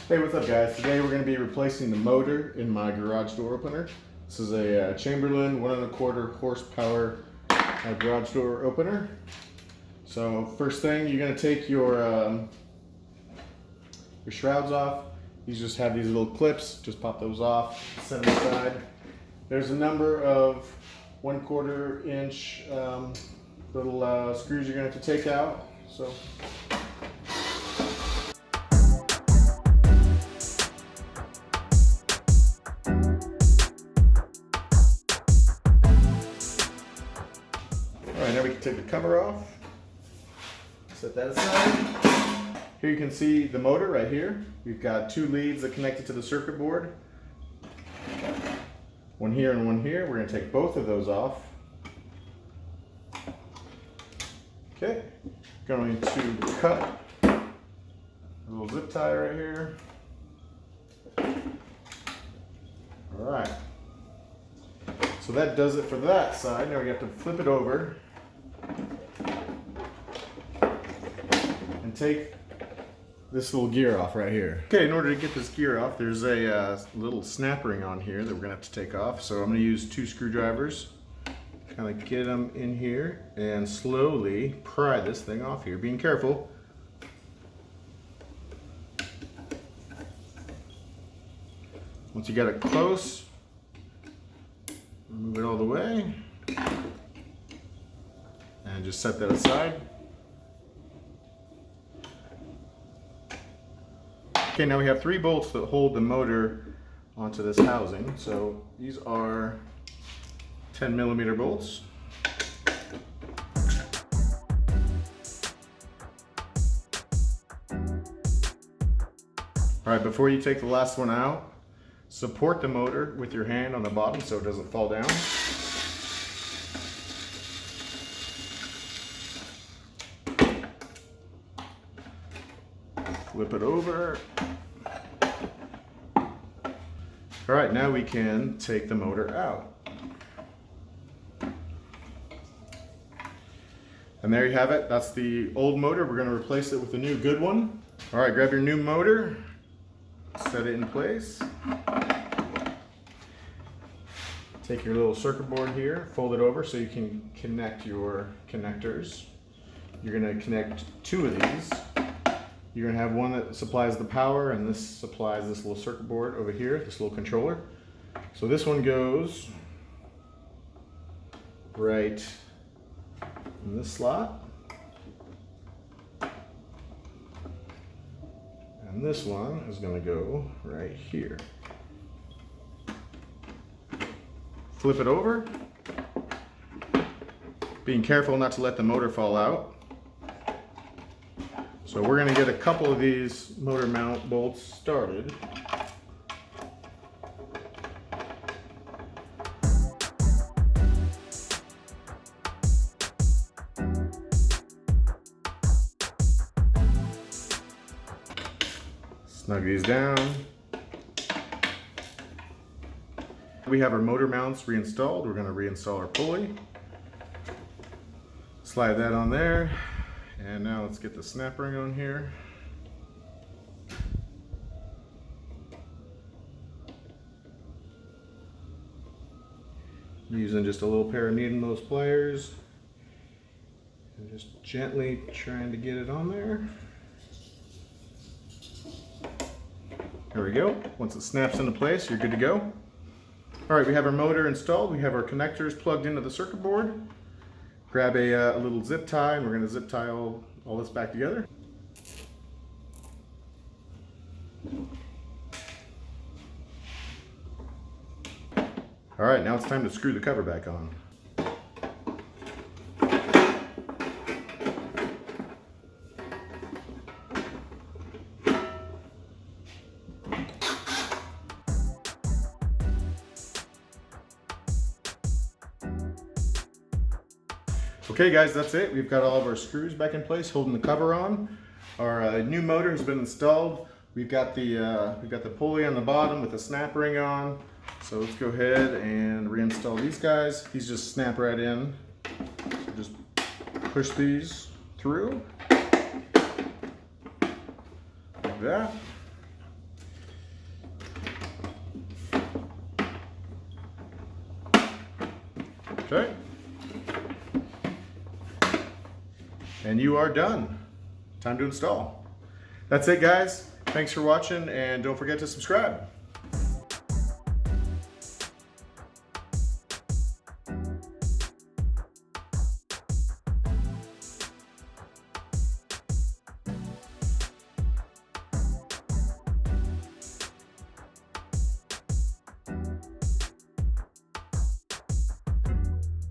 Hey, what's up guys? Today we're going to be replacing the motor in my garage door opener. This is a Chamberlain 1.25 horsepower garage door opener. So first thing, you're going to take your shrouds off. You just have these little clips, just pop those off, set them aside. There's a number of 1/4 inch little screws you're going to have to take out. So Alright, now we can take the cover off, set that aside. Here you can see the motor right here. We've got two leads that connected to the circuit board. One here and one here. We're going to take both of those off. Okay, going to cut a little zip tie right here. Alright, so that does it for that side. Now we have to flip it over and take this little gear off right here. Okay, in order to get this gear off, there's a little snap ring on here that we're gonna have to take off. So I'm gonna use 2 screwdrivers, kind of get them in here and slowly pry this thing off here, being careful. Once you got it close, move it all the way and just set that aside. Okay, now we have 3 bolts that hold the motor onto this housing. So these are 10mm bolts. All right, before you take the last one out, support the motor with your hand on the bottom so it doesn't fall down. Flip it over. All right, now we can take the motor out. And there you have it. That's the old motor. We're going to replace it with a new good one. All right, grab your new motor, set it in place. Take your little circuit board here, fold it over so you can connect your connectors. You're going to connect 2 of these. You're going to have one that supplies the power, and this supplies this little circuit board over here, this little controller. So this one goes right in this slot. And this one is going to go right here. Flip it over, being careful not to let the motor fall out. So we're going to get a couple of these motor mount bolts started. Snug these down. We have our motor mounts reinstalled. We're going to reinstall our pulley. Slide that on there. And now let's get the snap ring on here. I'm using just a little pair of needle nose pliers and just gently trying to get it on there. There we go. Once it snaps into place, you're good to go. All right, we have our motor installed. We have our connectors plugged into the circuit board. Grab a little zip tie, and we're going to zip tie all this back together. All right, now it's time to screw the cover back on. Okay guys, that's it. We've got all of our screws back in place, holding the cover on. Our new motor has been installed. We've got the pulley on the bottom with the snap ring on. So let's go ahead and reinstall these guys. These just snap right in. So just push these through like that. Okay. And you are done. Time to install. That's it, guys. Thanks for watching, and don't forget to subscribe.